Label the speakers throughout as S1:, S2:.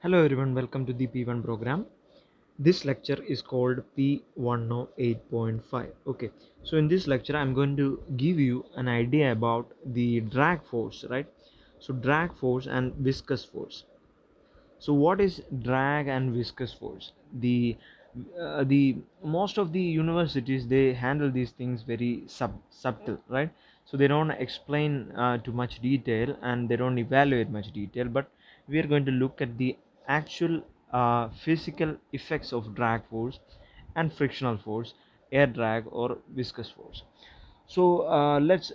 S1: Hello everyone, welcome to the P1 program. This lecture is called P108.5. Okay, so in this lecture I'm going to give you an idea about the drag force, right? So drag force and viscous force. So what is drag and viscous force? The most of the universities, they handle these things very subtle, right? So they don't explain too much detail, and they don't evaluate much detail, but we are going to look at the actual physical effects of drag force and frictional force, air drag or viscous force. So let's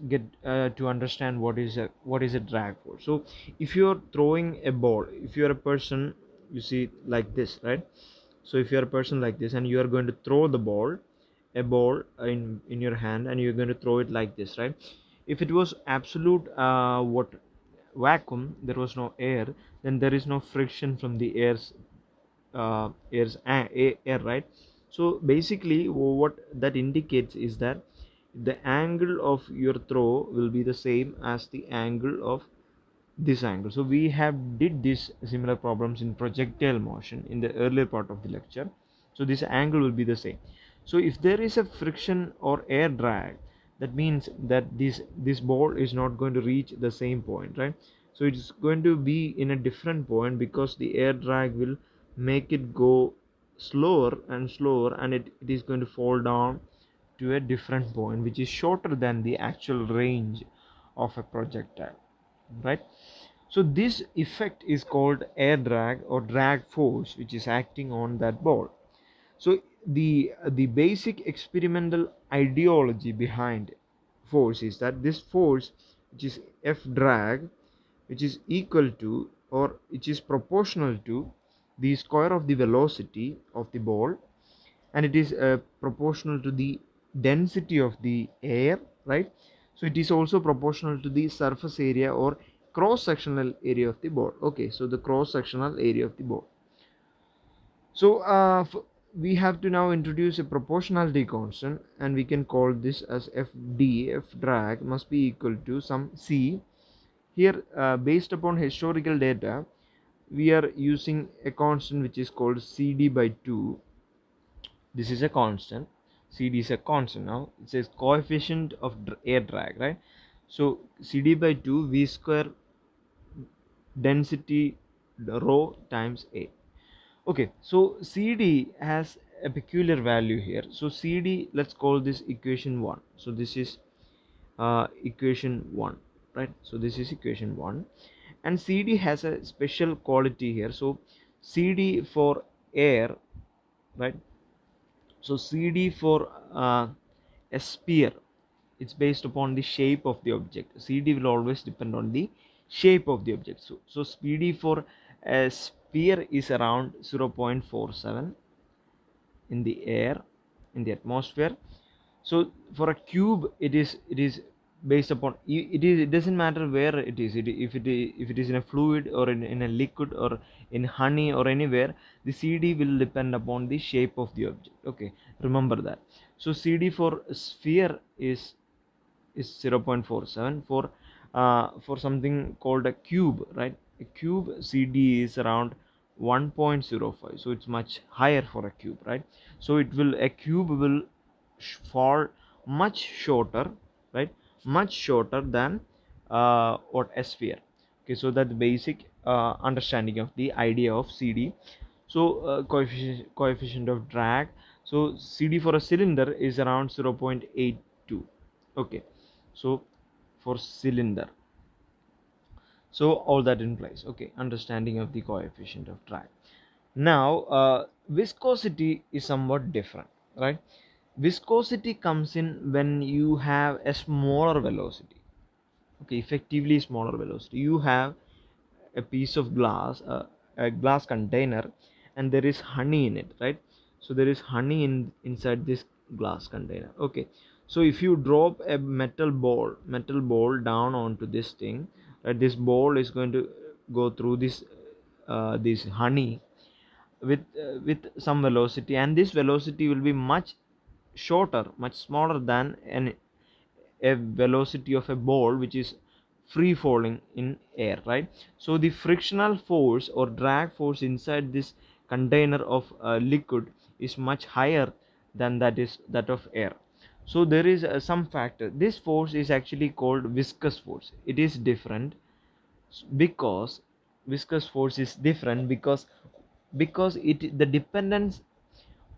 S1: get to understand what is a drag force. So if you're throwing a ball, if you're a person, you see, like this, right? So if you're a person like this and you are going to throw the ball, a ball in your hand, and you're going to throw it like this, right? If it was absolute what vacuum, there was no air, then there is no friction from the air, right? So basically what that indicates is that the angle of your throw will be the same as the angle of this angle. So we have did this similar problems in projectile motion in the earlier part of the lecture. So this angle will be the same. So if there is a friction or air drag, that means that this ball is not going to reach the same point, right? So it's going to be in a different point because the air drag will make it go slower and slower, and it is going to fall down to a different point which is shorter than the actual range of a projectile, right? So this effect is called air drag or drag force, which is acting on that ball. So the basic experimental ideology behind force is that this force, which is F drag, which is equal to, or which is proportional to, the square of the velocity of the ball, and it is proportional to the density of the air, right? So it is also proportional to the surface area or cross sectional area of the ball. Okay, so the cross sectional area of the ball. So we have to now introduce a proportionality constant, and we can call this as FD. F drag must be equal to some C. Here based upon historical data, we are using a constant which is called CD by 2. This is a constant. CD is a constant. Now it says coefficient of air drag, right? So CD by 2, V square density rho times A. Okay, so CD has a peculiar value here. So CD, let's call this equation 1. So this is equation 1, right? So this is equation 1, and CD has a special quality here. So CD for air, right? So CD for a sphere, it's based upon the shape of the object. CD will always depend on the shape of the object. So CD for a sphere is around 0.47 in the air, in the atmosphere. So for a cube, it is based upon, it doesn't matter where it is, if it is in a fluid or in a liquid or in honey or anywhere, the CD will depend upon the shape of the object. Okay, remember that. So CD for sphere is 0.47. For something called a cube, right? A cube CD is around 1.05, so it's much higher for a cube, right? So a cube will fall much shorter, right? Much shorter than what a sphere. Okay, so that's the basic understanding of the idea of CD. So coefficient of drag, so CD for a cylinder is around 0.82. Okay, so for cylinder, so all that in place. Okay, understanding of the coefficient of drag. Now viscosity is somewhat different, right? Viscosity comes in when you have a smaller velocity. Okay, effectively smaller velocity. You have a piece of glass, a glass container, and there is honey in it, right? So there is honey inside this glass container. Okay, so if you drop a metal ball down onto this thing, right, this ball is going to go through this honey with some velocity, and this velocity will be much shorter, much smaller than a velocity of a ball which is free falling in air, right? So the frictional force or drag force inside this container of liquid is much higher than that of air. So there is some factor. This force is actually called viscous force. It is different because viscous force is different because it the dependence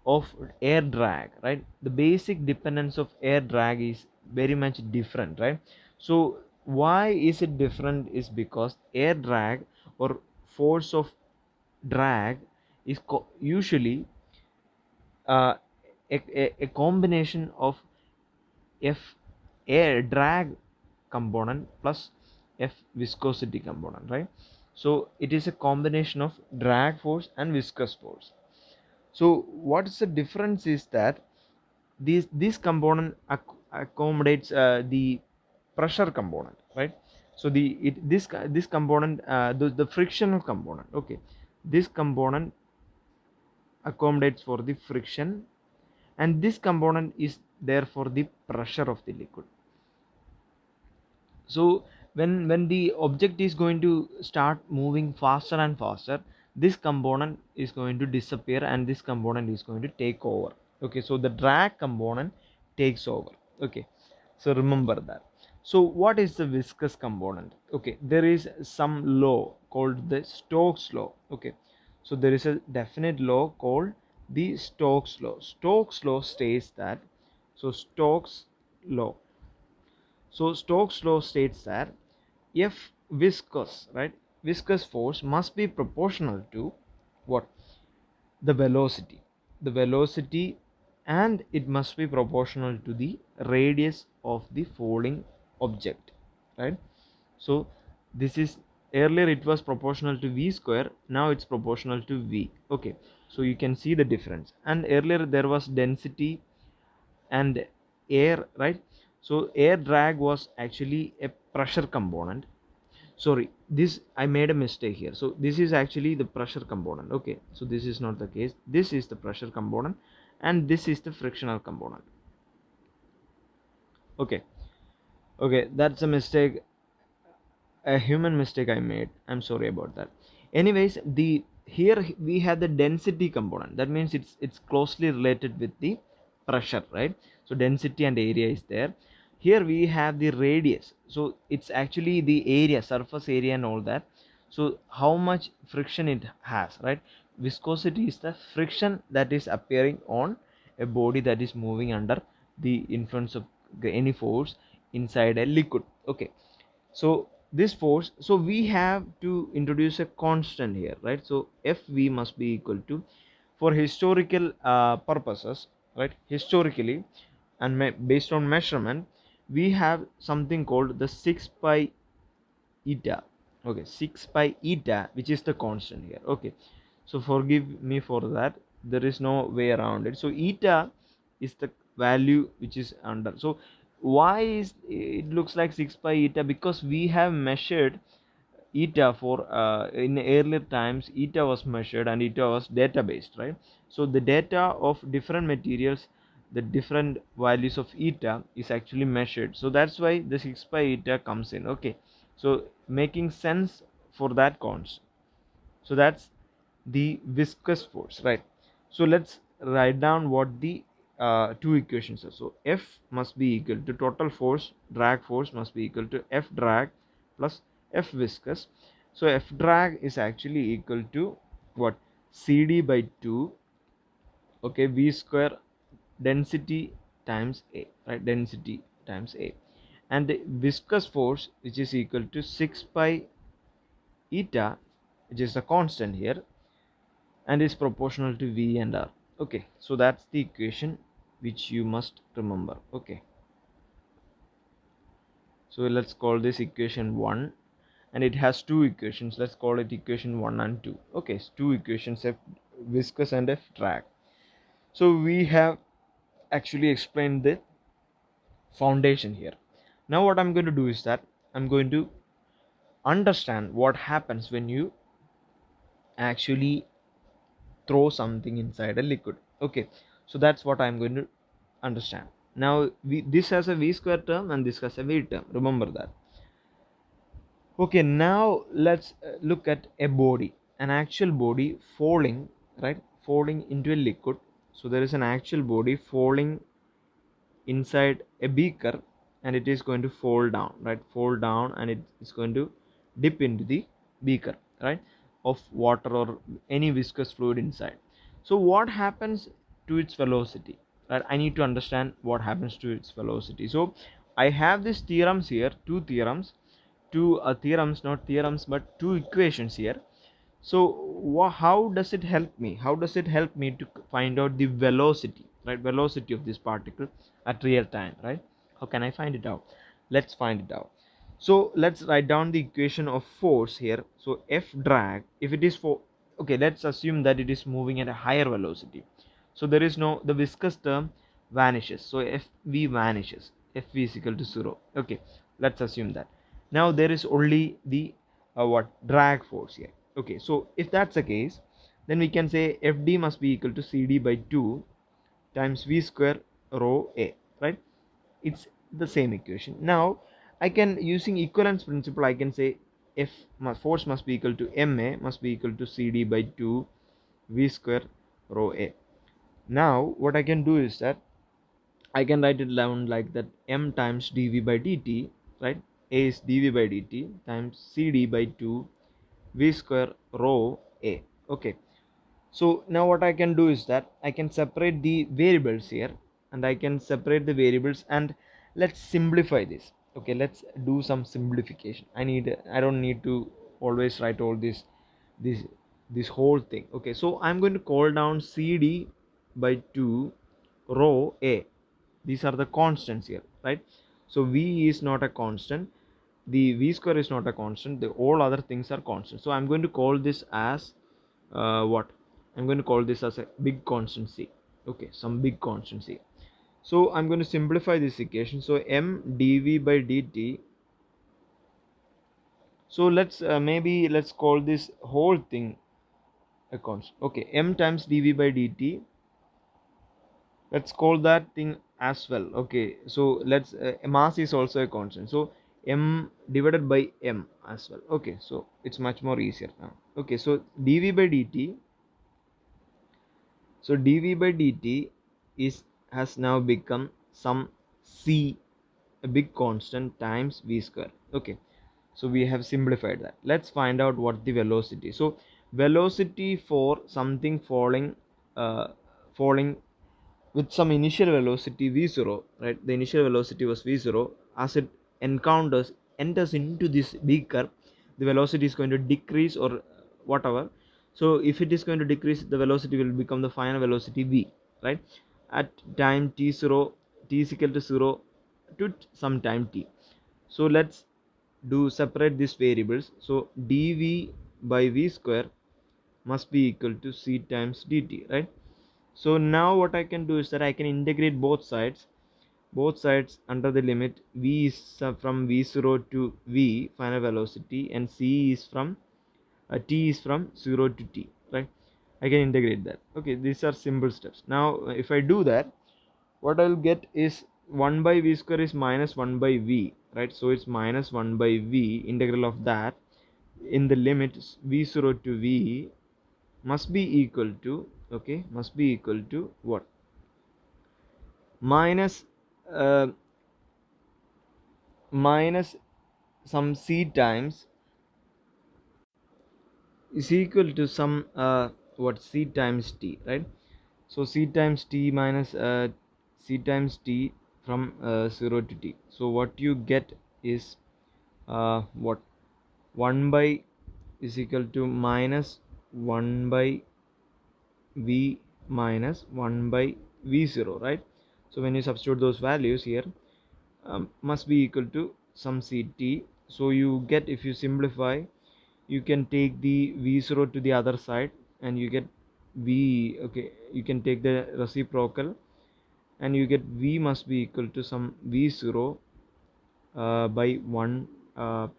S1: of air drag, right? The basic dependence of air drag is very much different, right? So why is it different is because air drag or force of drag is usually uh, a combination of F air drag component plus F viscosity component, right? So it is a combination of drag force and viscous force. So what's the difference is that this component accommodates the pressure component, right? So this component, the frictional component, okay, this component accommodates for the friction, and this component is there for the pressure of the liquid. So when the object is going to start moving faster and faster, this component is going to disappear and this component is going to take over. Okay, so the drag component takes over. Okay, so remember that. So what is the viscous component? Okay, there is some law called the Stokes law. Okay, so there is a definite law called the Stokes law. Stokes law states that, so Stokes law, so Stokes' law states that F viscous, right, viscous force must be proportional to what? The velocity. The velocity, and it must be proportional to the radius of the falling object, right? So this is, earlier it was proportional to v square, now it's proportional to v. Okay, so you can see the difference. And earlier there was density and air, right? So air drag was actually a pressure component. Sorry, this I made a mistake here. So this is actually the pressure component. Okay, so this is not the case. This is the pressure component and this is the frictional component. Okay, okay, that's a mistake, a human mistake I made. I'm sorry about that. Anyways, the here we have the density component. That means it's closely related with the pressure, right? So density and area is there. Here we have the radius. So it's actually the area, surface area and all that. So how much friction it has, right? Viscosity is the friction that is appearing on a body that is moving under the influence of any force inside a liquid. Okay, so this force, so we have to introduce a constant here, right? So Fv must be equal to, for historical purposes, right, historically and based on measurement, we have something called the 6 pi eta. Okay, 6 pi eta, which is the constant here. Okay, so forgive me for that, there is no way around it. So eta is the value which is under. So why is it looks like 6 pi eta? Because we have measured eta for in earlier times, eta was measured and eta was data based, right? So the data of different materials, the different values of eta is actually measured, so that's why the 6 pi eta comes in. Okay, so making sense for that constant. So that's the viscous force, right? So let's write down what the two equations are. So F must be equal to total force, drag force must be equal to F drag plus F viscous. So F drag is actually equal to what? CD by 2, okay, V square density times A, right? Density times A, and the viscous force, which is equal to 6 pi eta, which is a constant here, and is proportional to V and R. Okay, so that's the equation which you must remember. Okay, so let's call this equation 1, and it has two equations. Let's call it equation 1 and 2. Okay, two equations, F viscous and F drag. So we have actually explained the foundation here. Now what I'm going to do is that I'm going to understand what happens when you actually throw something inside a liquid. Okay, so that's what I'm going to understand. Now this has a v square term and this has a v term, remember that. Okay, now let's look at a body, an actual body falling, right? Falling into a liquid. So there is an actual body falling inside a beaker, and it is going to fall down, right? Fall down, and it is going to dip into the beaker, right? Of water or any viscous fluid inside. So what happens to its velocity, right? I need to understand what happens to its velocity. So I have these theorems here, two theorems, not theorems, but two equations here. So how does it help me, to find out the velocity, right? Velocity of this particle at real time, right? How can I find it out? Let's find it out. So let's write down the equation of force here. So F drag, if it is for, okay, let's assume that it is moving at a higher velocity, so there is no, the viscous term vanishes, so Fv vanishes, Fv is equal to 0. Okay, let's assume that. Now there is only the what, drag force here. Okay, so if that's the case, then we can say Fd must be equal to Cd by 2 times V square rho A, right? It's the same equation. Now I can, using equivalence principle, I can say F force must be equal to Ma must be equal to Cd by 2 V square rho A. Now what I can do is that I can write it down like that: m times dv by dt, right? A is dv by dt times Cd by 2 V square rho A. Okay, so now what I can do is that I can separate the variables here, and I can separate the variables, and let's simplify this. Okay, let's do some simplification. I don't need to always write all this this whole thing. Okay, so I'm going to call down Cd by 2 rho A. These are the constants here, right? So V is not a constant, the V square is not a constant, the all other things are constant. So I'm going to call this as what, I'm going to call this as a big constant C. Okay, some big constant C. So I'm going to simplify this equation. So m dv by dt, so maybe let's call this whole thing a constant. Okay, m times dv by dt, let's call that thing as well. Okay, so let's mass is also a constant, so m divided by m as well. Okay, so it's much more easier now. Okay, so dv by dt, so dv by dt is, has now become some c, a big constant, times v square. Okay, so we have simplified that. Let's find out what the velocity. So velocity for something falling, falling with some initial velocity v0, right? The initial velocity was v0. As it enters into this beaker, the velocity is going to decrease or whatever. So if it is going to decrease, the velocity will become the final velocity v, right? At time t0, t is equal to 0 to some time t. So let's do separate these variables. So dv by v square must be equal to c times dt, right? So now what I can do is that I can integrate both sides under the limit v is from v0 to v final velocity, and c is from t is from 0 to t, right? I can integrate that. Okay, these are simple steps. Now if I do that, what I'll get is 1 by v square is minus 1 by v, right? So it's minus 1 by v, integral of that in the limits v0 to v must be equal to, okay, must be equal to what, minus uh, minus some c times, is equal to some what, c times t, right? So c times t minus c times t from 0 to t. So what you get is what, 1 by is equal to minus 1 by v minus 1 by v0, right? So when you substitute those values here, must be equal to some ct. So you get, if you simplify, you can take the v0 to the other side, and you get v, okay, you can take the reciprocal, and you get v must be equal to some v0 by 1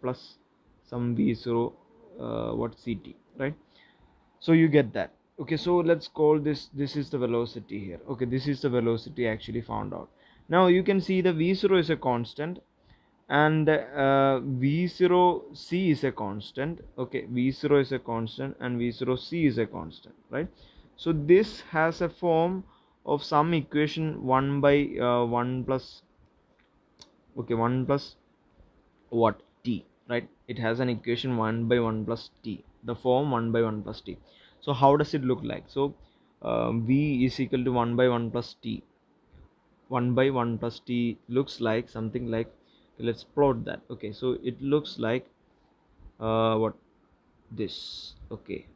S1: plus some v0 what, ct, right? So you get that. Okay, so let's call this is the velocity here. Okay, this is the velocity actually found out. Now you can see the v0 is a constant, and v0c is a constant. Okay, v0 is a constant and v0c is a constant, right? So this has a form of some equation 1 by 1 plus, okay, 1 plus what, t, right? It has an equation 1 by 1 plus t, the form 1 by 1 plus t. So how does it look like? So v is equal to 1 by 1 plus t. 1 by 1 plus t looks like something like, let's plot that. Okay, so it looks like what, this, okay,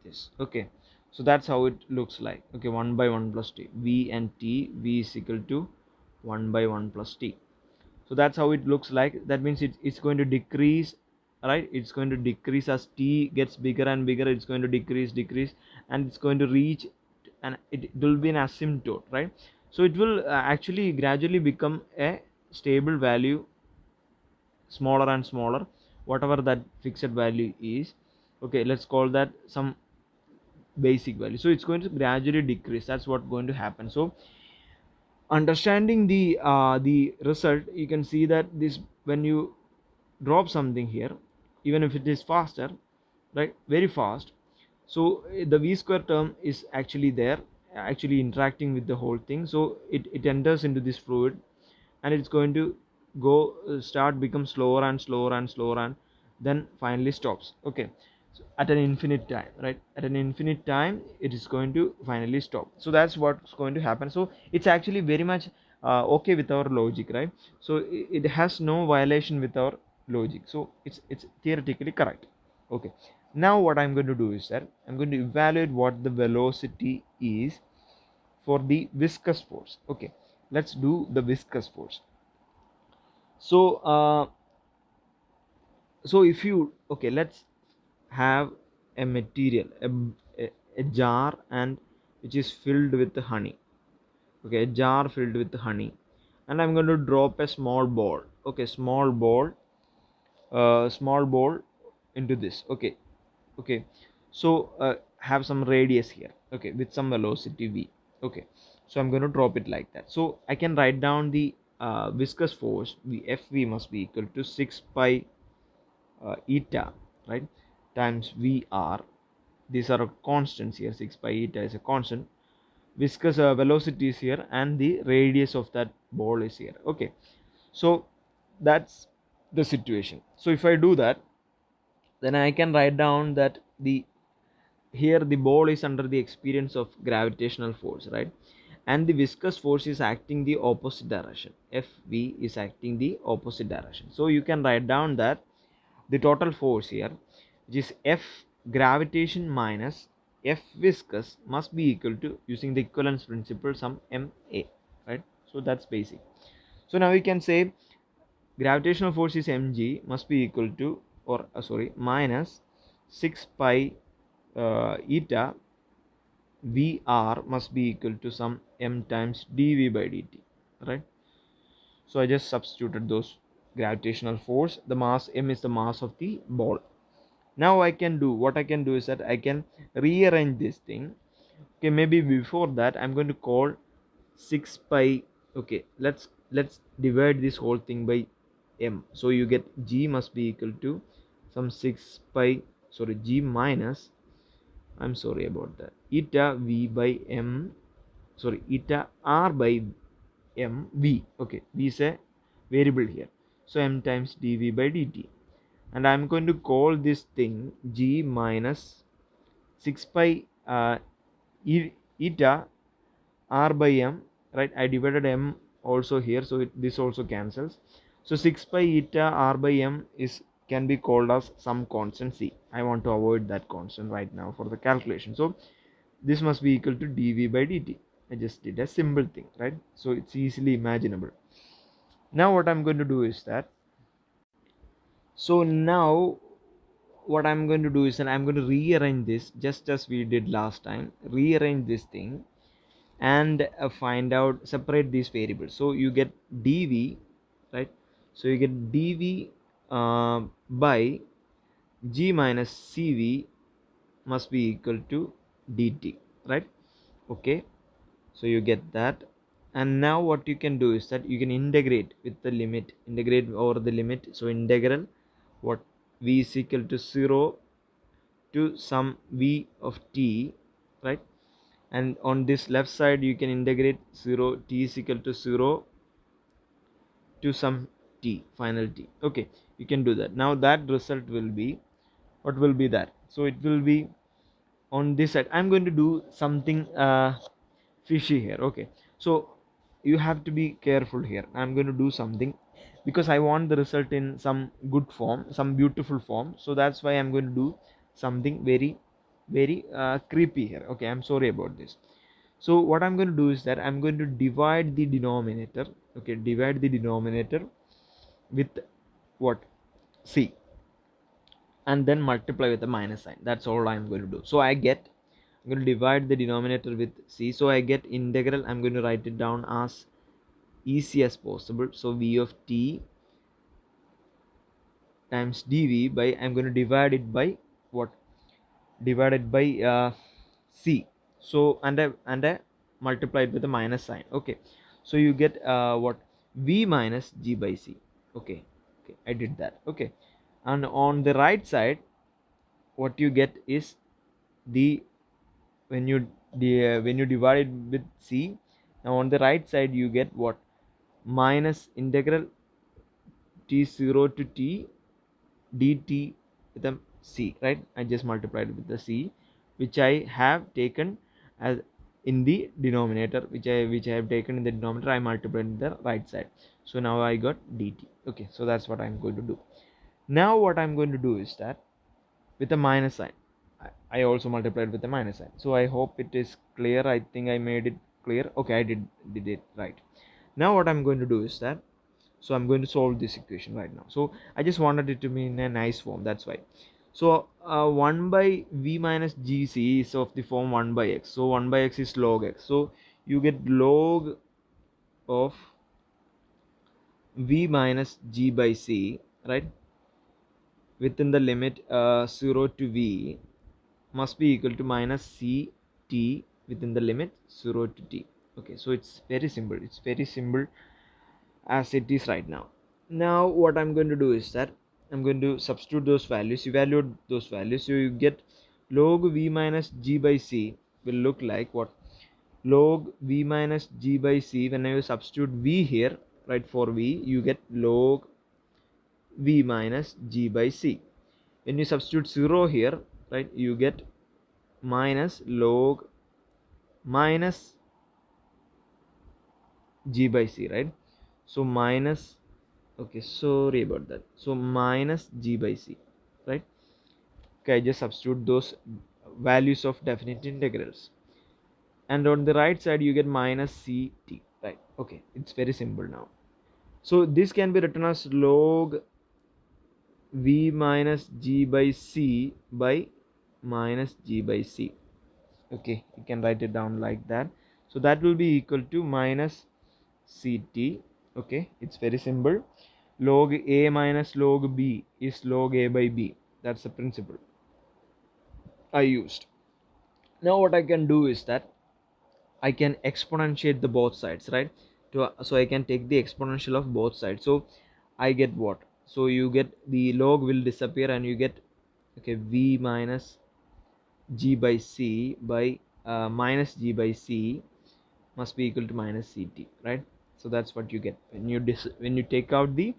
S1: this, okay. So that's how it looks like. Okay, 1 by 1 plus t, v and t, v is equal to 1 by 1 plus t. So that's how it looks like. That means it's going to decrease, right? It's going to decrease as t gets bigger and bigger. It's going to decrease, and it's going to reach, and it will be an asymptote, right? So it will actually gradually become a stable value, smaller and smaller, whatever that fixed value is. Okay, let's call that some basic value. So it's going to gradually decrease. That's what going to happen. So understanding the result, you can see that this, when you drop something here, even if it is faster, right, very fast, so the v square term is actually there, actually interacting with the whole thing. So it enters into this fluid, and it's going to go start become slower and slower and slower, and then finally stops. Okay, so at an infinite time, right, at an infinite time it is going to finally stop. So that's what's going to happen. So it's actually very much okay with our logic, right? So it has no violation with our logic, so it's theoretically correct. Okay, now what I'm going to do is that I'm going to evaluate what the velocity is for the viscous force. Okay, let's do the viscous force. So so if you, okay, let's have a material, a jar, and which is filled with honey. Okay, a jar filled with honey, and I'm going to drop a small ball. Okay, small ball into this. Okay, okay. So have some radius here. Okay, with some velocity v. Okay, so I'm going to drop it like that. So I can write down the viscous force, the fv must be equal to 6 pi eta, right, times vr. These are constants here. 6 pi eta is a constant. Viscous velocity is here, and the radius of that ball is here. Okay, so that's the situation. So if I do that, then I can write down that the, here the ball is under the experience of gravitational force, right, and the viscous force is acting the opposite direction. Fv is acting the opposite direction. So you can write down that the total force here, which is F gravitation minus F viscous, must be equal to, using the equivalence principle, some ma, right? So that's basic. So now we can say gravitational force is mg must be equal to, or sorry, minus 6 pi eta vr must be equal to some m times dv by dt, right? So I just substituted those gravitational force. The mass m is the mass of the ball. Now I can do, what I can do is that I can rearrange this thing. Okay, maybe before that I'm going to call 6 pi. Okay, let's divide this whole thing by m. So you get g must be equal to some 6 pi, sorry, g minus, I'm sorry about that, eta v by m, sorry, eta r by m v. Okay, v is a variable here, so m times dv by dt, and I'm going to call this thing g minus 6 pi eta r by m, right? I divided m also here, so this also cancels. So 6 pi eta r by m is, can be called as some constant c. I want to avoid that constant right now for the calculation. So this must be equal to dv by dt. I just did a simple thing, right? So it's easily imaginable. Now what I'm going to do is that, so now what I'm going to do is that I'm going to rearrange this just as we did last time, rearrange this thing, and find out, separate these variables. So you get dv, right? So you get dv by g minus cv must be equal to dt, right? Okay, so you get that. And now what you can do is that you can integrate with the limit, integrate over the limit. So integral what, v is equal to 0 to some v of t, right? And on this left side you can integrate 0, t is equal to 0 to some t, final t. Okay, you can do that. Now that result will be, what will be that? So it will be on this side. I'm going to do something fishy here. Okay, so you have to be careful here. I'm going to do something because I want the result in some good form, some beautiful form. So that's why I'm going to do something very very creepy here. Okay, I'm sorry about this. So what I'm going to do is that I'm going to divide the denominator. Okay, divide the denominator with what, c, and then multiply with the minus sign. That's all I'm going to do. So I'm going to divide the denominator with c. So I get integral, I'm going to write it down as easy as possible. So v of t times dv by, I'm going to divide it by what, divided by c. So and I multiply it with a minus sign. Okay, so you get what, v minus g by c. Okay, okay, I did that. Okay, and on the right side what you get is the, when you when you divide it with c, now on the right side you get what, minus integral t0 to t dt with a c, right? I just multiplied with the c, which I have taken as in the denominator, which I have taken in the denominator, I multiplied in the right side. So now I got dt. Okay, so that's what I'm going to do. Now what I'm going to do is that with a minus sign, I also multiplied with a minus sign. So I hope it is clear. I think I made it clear. Okay, I did it right. Now what I'm going to do is that, so I'm going to solve this equation right now. So I just wanted it to be in a nice form, that's why. So 1 by v minus gc is of the form 1 by x. So 1 by x is log x. So you get log of v minus g by c, right, within the limit 0 to v must be equal to minus c t within the limit 0 to t. Okay, so it's very simple. It's very simple as it is right now. Now what I'm going to do is that I'm going to substitute those values, evaluate those values. So you get log v minus g by c will look like what, log v minus g by c. When I substitute v here, right, for v you get log v minus g by c. When you substitute 0 here, right, you get minus log minus g by c, right? So minus, okay, sorry about that. So minus g by c, right? Okay, I just substitute those values of definite integrals, and on the right side you get minus ct, right? Okay, it's very simple now. So this can be written as log v minus g by c by minus g by c. Okay, you can write it down like that. So that will be equal to minus ct. Okay, it's very simple. Log a minus log b is log a by b. That's the principle I used. Now what I can do is that I can exponentiate the both sides, right? So I can take the exponential of both sides. So I get what, so you get the log will disappear and you get, okay, v minus g by c by minus g by c must be equal to minus ct, right? So that's what you get when you when you take out the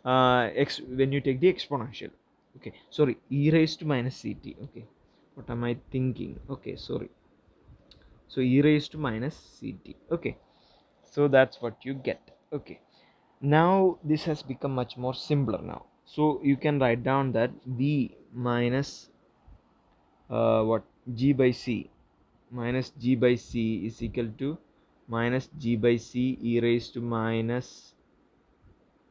S1: when you take the exponential. Okay, sorry, e raised to minus ct. Okay, what am I thinking? Okay, sorry. So e raised to minus ct. Okay, so that's what you get. Okay, now this has become much more simpler now. So you can write down that v minus what, g by c minus g by c is equal to minus g by c e raised to minus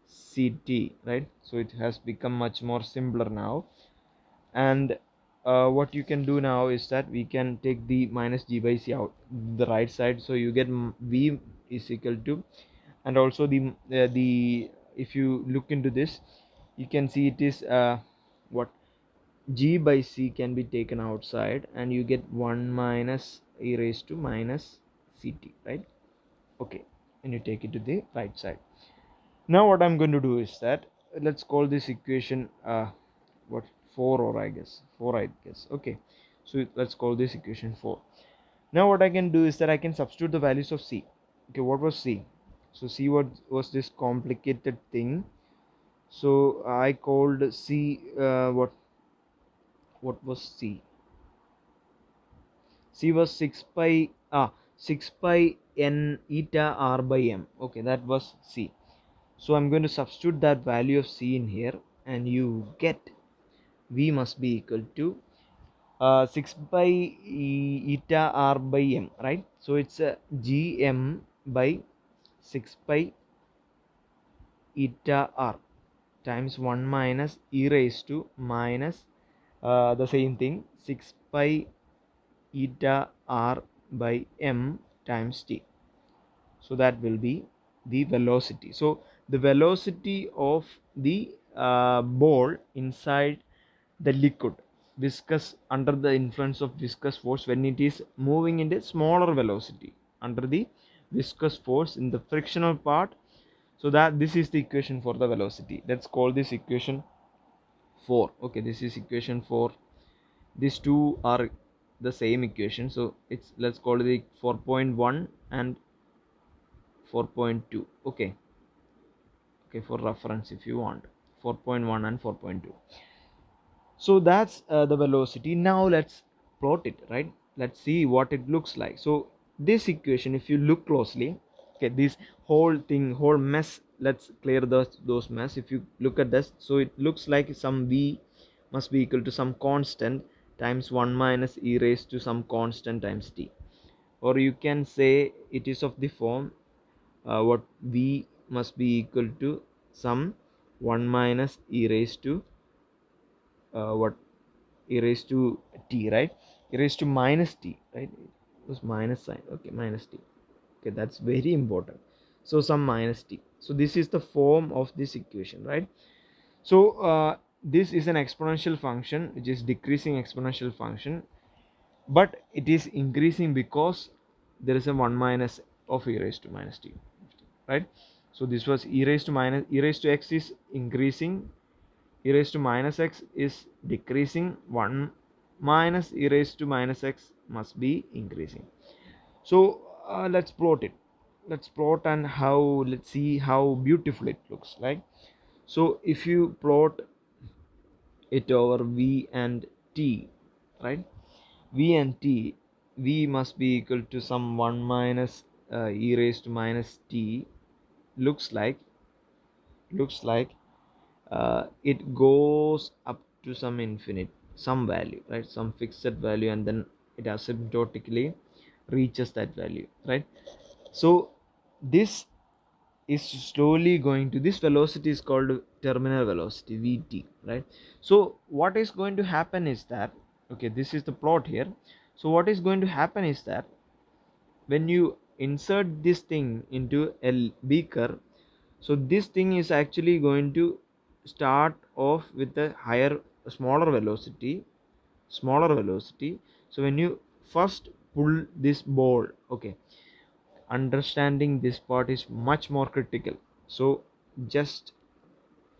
S1: ct, right? So it has become much more simpler now. And what you can do now is that we can take the minus g by c out the right side. So you get v is equal to, and also the if you look into this you can see it is what, g by c can be taken outside and you get 1 minus e raised to minus ct, right? Okay, and you take it to the right side. Now what I'm going to do is that, let's call this equation what 4, or I guess 4, I guess. Okay, so let's call this equation 4. Now what I can do is that I can substitute the values of C. Okay, what was C? So C, what was this complicated thing? So I called C, what was C? C was 6 pi n eta r by m. Okay, that was C. So I'm going to substitute that value of C in here, and you get V must be equal to 6 pi eta r by m, right? So it's gm by 6 pi eta r times 1 minus e raised to minus the same thing, 6 pi eta r by m times t. So that will be the velocity. So the velocity of the ball inside the liquid viscous, under the influence of viscous force, when it is moving in a smaller velocity under the viscous force in the frictional part. So that this is the equation for the velocity. Let's call this equation 4. Okay, this is equation 4. These two are the same equation, so it's, let's call it 4.1 and 4.2. Okay, for reference if you want, 4.1 and 4.2. So that's the velocity. Now let's plot it, right? Let's see what it looks like. So this equation, if you look closely, okay, this whole thing, whole mess, let's clear those mess. If you look at this, so it looks like some V must be equal to some constant times 1 minus e raised to some constant times t, or you can say it is of the form what V must be equal to some 1 minus e raised to what e raised to t, right? E raised to minus t, right? It was minus sign. Okay, minus t. Okay, that's very important. So some minus t. So this is the form of this equation, right? So this is an exponential function which is decreasing exponential function, but it is increasing because there is a 1 minus of e raised to minus t, right? So this was e raised to minus, e raised to x is increasing, e raised to minus x is decreasing, 1 minus e raised to minus x must be increasing. So let's plot it. Let's plot, and how, let's see how beautiful it looks like. So if you plot it over v and t, right? V and t, v must be equal to some 1 minus e raised to minus t. Looks like it goes up to some infinite, some value, right? Some fixed value, and then it asymptotically reaches that value, right? So this is slowly going to, this velocity is called terminal velocity, vt, right? So what is going to happen is that, okay, this is the plot here. So what is going to happen is that when you insert this thing into a beaker, so this thing is actually going to start off with a higher, smaller velocity. So when you first pull this ball, okay, understanding this part is much more critical. So just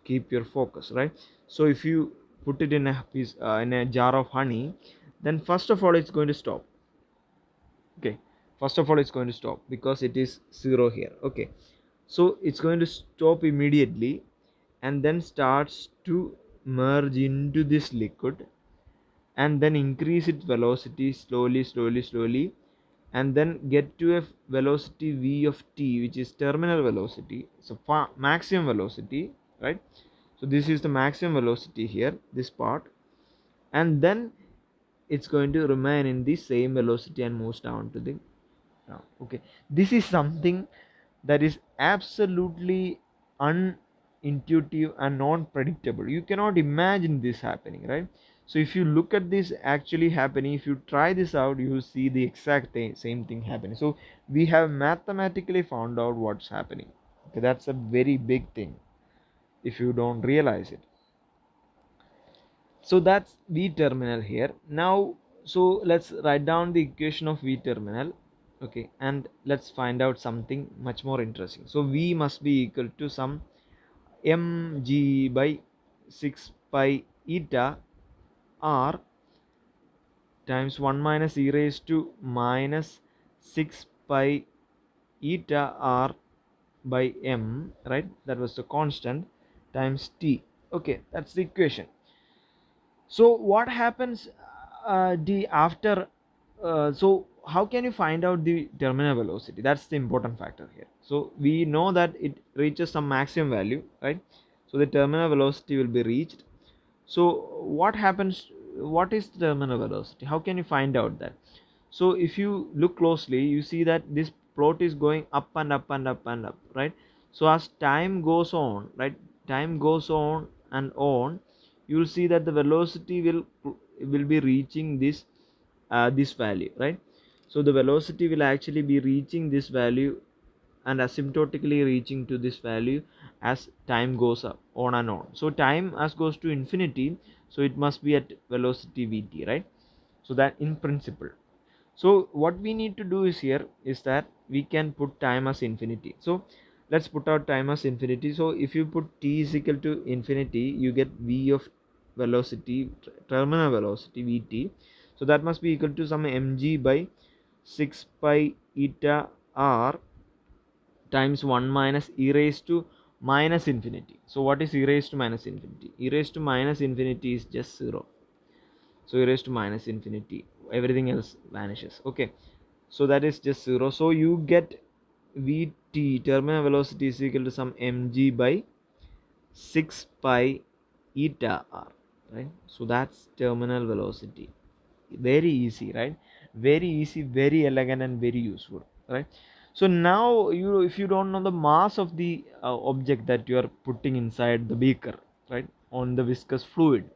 S1: keep your focus, right? So if you put it in a piece, in a jar of honey, then first of all it's going to stop. Okay, first of all it's going to stop because it is 0 here. Okay, so it's going to stop immediately, and then starts to merge into this liquid, and then increase its velocity slowly, and then get to a velocity v of t, which is terminal velocity. So maximum velocity, right? So this is the maximum velocity here, this part, and then it's going to remain in the same velocity and moves down to the ground. Okay, this is something that is absolutely unintuitive and non-predictable. You cannot imagine this happening, right? So if you look at this actually happening, if you try this out, you will see the exact same thing happening. So we have mathematically found out what's happening. Okay, that's a very big thing if you don't realize it. So that's v terminal here. Now, so let's write down the equation of v terminal. Okay, and let's find out something much more interesting. So v must be equal to some mg by 6 pi eta r times 1 minus e raised to minus 6 pi eta r by m, right? That was the constant, times t. Okay, that's the equation. So what happens the after so how can you find out the terminal velocity? That's the important factor here. So we know that it reaches some maximum value, right? So the terminal velocity will be reached. So what happens, what is the terminal velocity? How can you find out that? So if you look closely, you see that this plot is going up and up and up and up, right? So as time goes on, right, time goes on and on, you will see that the velocity will be reaching this value, right? So the velocity will actually be reaching this value and asymptotically reaching to this value as time goes up on and on. So time as goes to infinity, so it must be at velocity vt, right? So that in principle. So what we need to do is here is that we can put time as infinity. So let's put out time as infinity. So if you put t is equal to infinity, you get v of velocity, terminal velocity vt. So that must be equal to some mg by 6 pi eta r times 1 minus e raised to minus infinity. So what is e raised to minus infinity? E raised to minus infinity is just 0. So e raised to minus infinity, everything else vanishes. Okay, so that is just 0. So you get vt, terminal velocity, is equal to some mg by 6 pi eta r, right? So that's terminal velocity. Very easy, right? Very easy, very elegant, and very useful, right? So now you, if you don't know the mass of the object that you are putting inside the beaker, right, on the viscous fluid,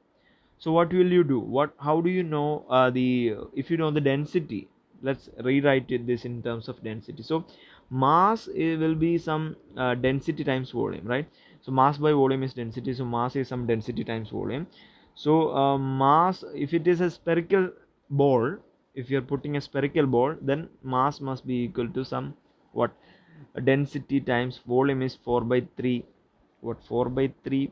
S1: so what will you do? What, how do you know the if you know the density? Let's rewrite it this in terms of density. So mass will be some density times volume, right? So mass by volume is density, so mass is some density times volume. So mass, if it is a spherical ball, if you are putting a spherical ball, then mass must be equal to some what, density times volume is 4 by 3, what, 4 by 3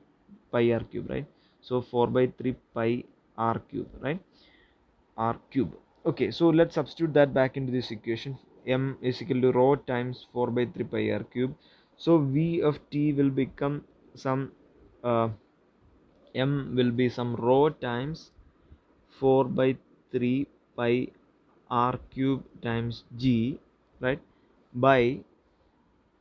S1: pi r cube, right? So 4 by 3 pi r cube, right? R cube. Okay, so let's substitute that back into this equation. M is equal to rho times 4 by 3 pi r cube. So v of t will become some uh, m will be some rho times 4 by 3 pi r cube times g, right, by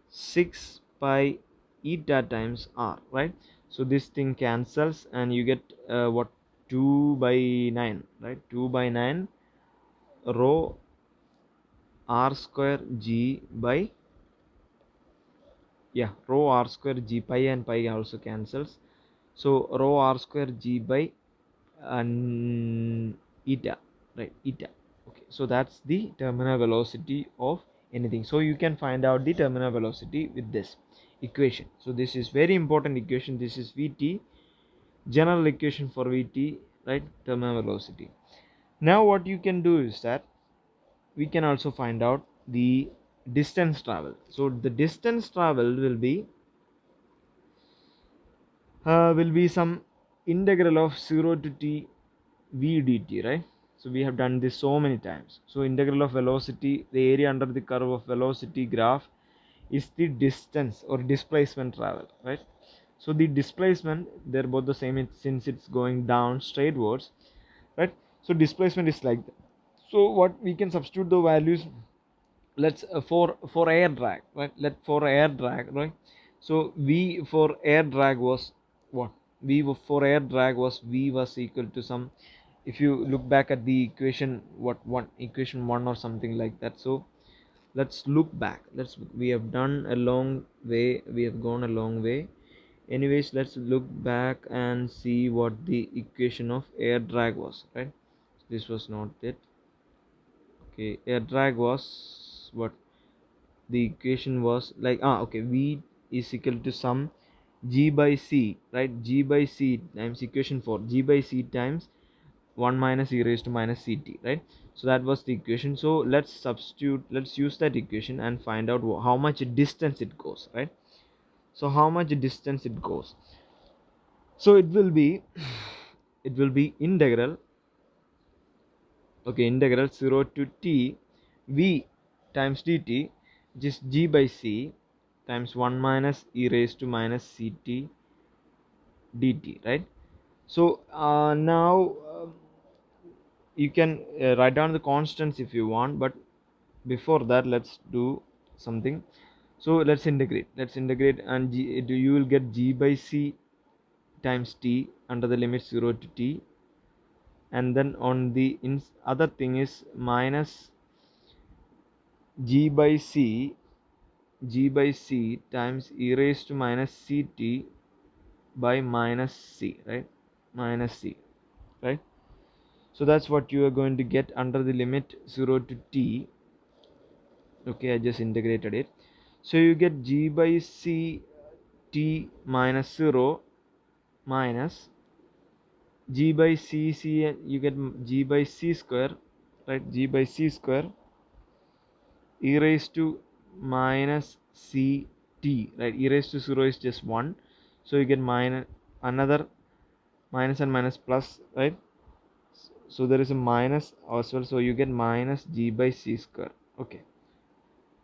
S1: 6 pi eta times r, right? So this thing cancels and you get what, 2 by 9, right? 2 by 9 rho r square g by, yeah, rho r square g, pi and pi also cancels, so rho r square g by eta, right, eta. Okay, so that's the terminal velocity of anything. So you can find out the terminal velocity with this equation. So this is very important equation. This is vt, general equation for vt, right, terminal velocity. Now what you can do is that we can also find out the distance travel. So the distance travel will be some integral of 0 to t v dt, right? So we have done this so many times. So integral of velocity, the area under the curve of velocity graph, is the distance or displacement travel, right? So the displacement, they're both the same since it's going down straightwards, right? So displacement is like that. So what we can substitute the values, let's for air drag, right? Let for air drag, right? So v for air drag was what, for air drag was v was equal to some, if you look back at the equation, what, one equation 1 or something like that. So let's look back, we have done a long way, we have gone a long way. Anyways, let's look back and see what the equation of air drag was, right? This was not it. Okay, air drag was what, the equation was like, okay, v is equal to some g by c, right? G by c times equation 4, g by c times 1 minus e raised to minus ct, right? So that was the equation. So let's use that equation and find out how much distance it goes, right? So how much distance it goes. So it will be integral, okay, integral 0 to t v times dt, which is g by c times 1 minus e raised to minus ct dt, right? So now you can write down the constants if you want, but before that let's do something. So let's integrate and you will get g by c times t under the limit 0 to t, and then on the other thing is minus g by c times e raised to minus ct by minus c, right? Minus c, right? So that's what you are going to get under the limit 0 to t. Okay, I just integrated it. So you get g by c t minus 0 minus g by c, and you get g by c square, right? G by c square e raised to minus ct, right? E raised to 0 is just 1, so you get minus another minus and minus plus, right? So there is a minus as well, so you get minus g by c square. Okay,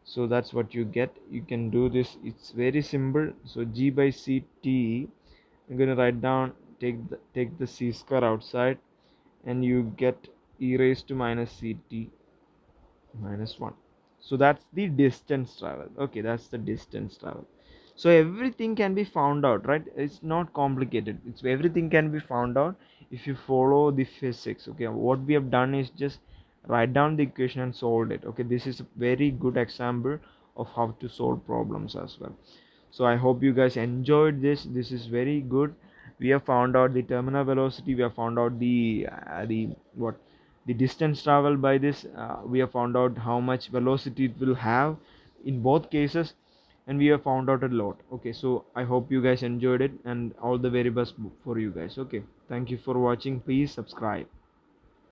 S1: so that's what you get. You can do this, it's very simple. So g by ct, I'm going to write down, take the c square outside, and you get e raised to minus ct minus 1. So that's the distance travel. Okay, that's the distance travel. So everything can be found out, right? It's not complicated. It's everything can be found out if you follow the physics. Okay, what we have done is just write down the equation and solve it. Okay, this is a very good example of how to solve problems as well. So I hope you guys enjoyed this. This is very good. We have found out the terminal velocity, we have found out the what the distance traveled by this, we have found out how much velocity it will have in both cases, and we have found out a lot. Okay, so I hope you guys enjoyed it, and all the very best for you guys. Okay, thank you for watching. Please subscribe.